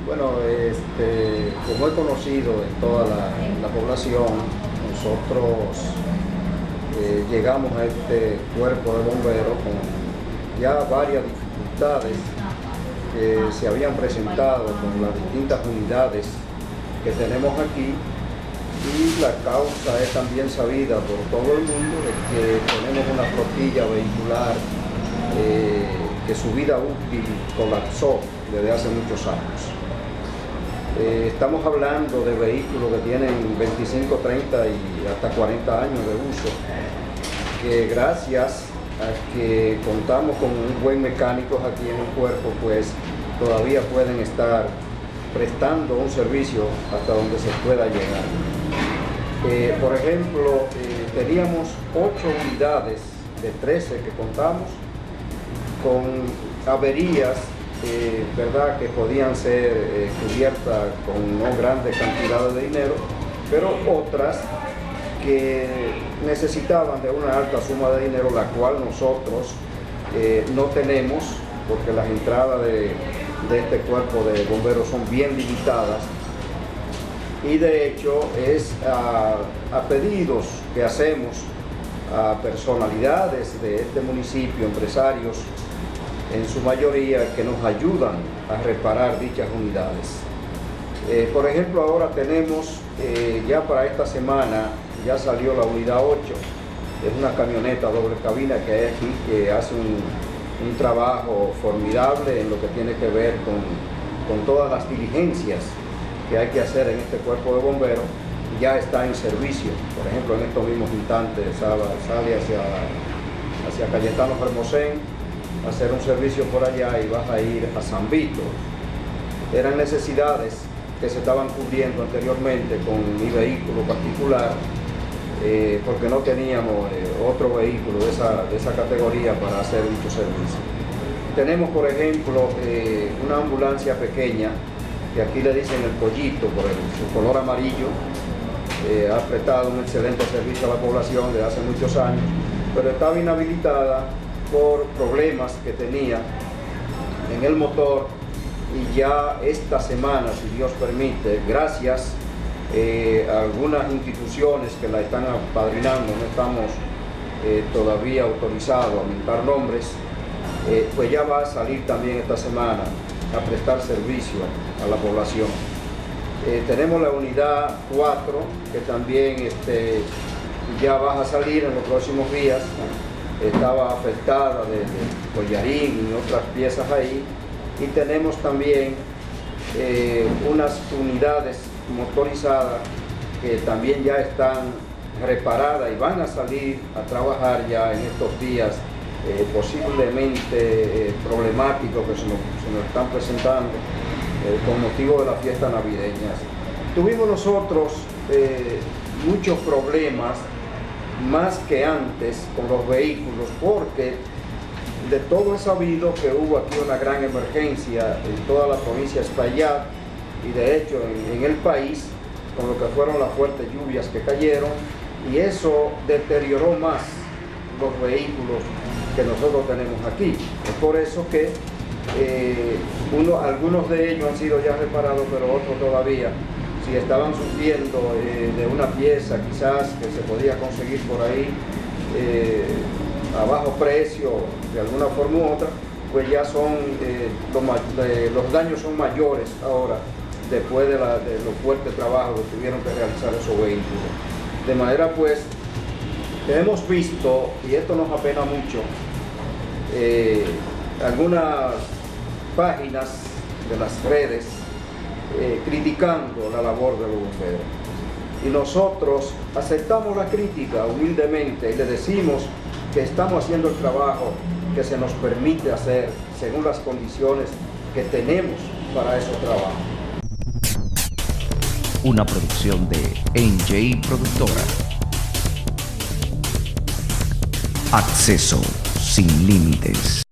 Bueno, como he conocido en toda la población, nosotros llegamos a este cuerpo de bomberos con ya varias dificultades que se habían presentado con las distintas unidades que tenemos aquí, y la causa es también sabida por todo el mundo de que tenemos una flotilla vehicular que su vida útil colapsó desde hace muchos años. Estamos hablando de vehículos que tienen 25, 30 y hasta 40 años de uso, que gracias a que contamos con un buen mecánico aquí en el cuerpo, pues todavía pueden estar prestando un servicio hasta donde se pueda llegar. Por ejemplo, teníamos 8 unidades de 13 que contamos con averías, ¿verdad?, que podían ser cubiertas con no grandes cantidades de dinero, pero otras que necesitaban de una alta suma de dinero, la cual nosotros no tenemos, porque las entradas de este cuerpo de bomberos son bien limitadas, y de hecho es a pedidos que hacemos a personalidades de este municipio, empresarios en su mayoría, que nos ayudan a reparar dichas unidades. Por ejemplo, ahora tenemos ya para esta semana, ya salió la unidad 8, es una camioneta doble cabina que hay aquí, que hace un trabajo formidable en lo que tiene que ver con todas las diligencias que hay que hacer en este cuerpo de bomberos. Ya está en servicio. Por ejemplo, en estos mismos instantes sale hacia Cayetano Fermosén a hacer un servicio por allá y vas a ir a San Vito. Eran necesidades que se estaban cubriendo anteriormente con mi vehículo particular, porque no teníamos otro vehículo de esa categoría para hacer dicho servicio. Tenemos, por ejemplo, una ambulancia pequeña, que aquí le dicen el pollito por su color amarillo. Ha prestado un excelente servicio a la población desde hace muchos años, pero estaba inhabilitada por problemas que tenía en el motor, y ya esta semana, si Dios permite, gracias a algunas instituciones que la están apadrinando, no estamos todavía autorizados a mentar nombres, pues ya va a salir también esta semana a prestar servicio a la población. Tenemos la unidad 4, que también ya va a salir en los próximos días. Estaba afectada de collarín y otras piezas ahí. Y tenemos también unas unidades motorizadas que también ya están reparadas y van a salir a trabajar ya en estos días posiblemente problemáticos que se nos están presentando con motivo de las fiestas navideñas. Tuvimos nosotros muchos problemas más que antes con los vehículos, porque de todo es sabido que hubo aquí una gran emergencia en toda la provincia de Espaillat y de hecho en el país, con lo que fueron las fuertes lluvias que cayeron, y eso deterioró más los vehículos que nosotros tenemos aquí. Es por eso que algunos de ellos han sido ya reparados, pero otros todavía, si estaban sufriendo de una pieza quizás que se podía conseguir por ahí a bajo precio, de alguna forma u otra, pues ya son los daños son mayores ahora, después de los fuertes trabajos que tuvieron que realizar esos vehículos. De manera pues que hemos visto, y esto nos apena mucho, algunas páginas de las redes criticando la labor de los bomberos. Y nosotros aceptamos la crítica humildemente y le decimos que estamos haciendo el trabajo que se nos permite hacer según las condiciones que tenemos para esos trabajos. Una producción de NJ Productora. Acceso sin límites.